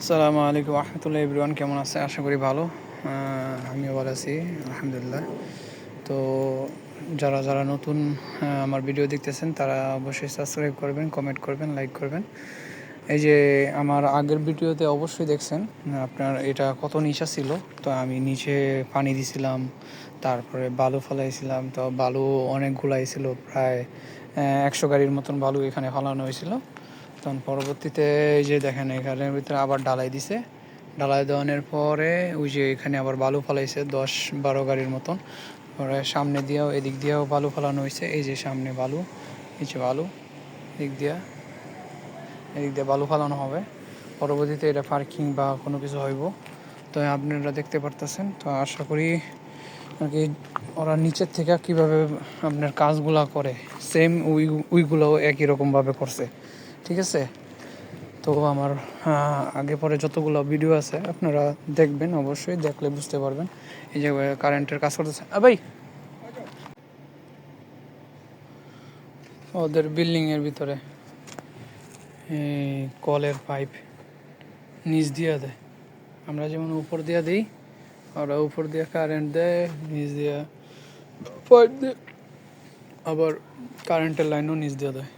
আসসালামু আলাইকুম রহমতুল্লাহ এভরিওয়ান, কেমন আছে? আশা করি ভালো। আমিও ভালো আছি, আলহামদুলিল্লাহ। তো যারা যারা নতুন আমার ভিডিও দেখতেছেন তারা অবশ্যই সাবস্ক্রাইব করবেন, কমেন্ট করবেন, লাইক করবেন। এই যে আমার আগের ভিডিওতে অবশ্যই দেখছেন আপনার এটা কত নিচা ছিল। তো আমি নিচে পানি দিছিলাম, তারপরে বালু ফেলাইছিলাম। তো বালু অনেকগুলাই ছিল, প্রায় 100 গাড়ির মতন বালু এখানে ফেলানো হয়েছিল। তখন পরবর্তীতে এই যে দেখেন এখানের ভিতরে আবার ঢালাই দিছে। ঢালাই দেওয়ানোর পরে ওই যে এখানে আবার বালু ফেলাইছে 10-12 গাড়ির মতন। পরে সামনে দিয়েও এদিক দিয়েও বালু ফেলানো হয়েছে। এই যে সামনে বালু, এই যে বালু, এদিক দিয়ে বালু ফেলানো হবে। পরবর্তীতে এটা পার্কিং বা কোনো কিছু হইব। তো আপনারা দেখতে পারতেছেন। তো আশা করি আর কি ওরা নিচের থেকে কীভাবে আপনার কাজগুলা করে, সেম উইগুলোও একই রকমভাবে করছে, ঠিক আছে? তো আমার আগে পরে যতগুলো ভিডিও আছে আপনারা দেখবেন, অবশ্যই দেখলে বুঝতে পারবেন। এই যে কারেন্টের কাজ করতেছে ভাই, ওদের বিল্ডিংয়ের ভিতরে কলের পাইপ নিচ দিয়ে দেয়। আমরা যেমন উপর দিয়ে দিই, ওরা উপর দিয়ে কারেন্ট দেয়, নিচ দিয়ে পাইপ দিয়ে, আবার কারেন্টের লাইনও নিচ দিয়ে দেয়।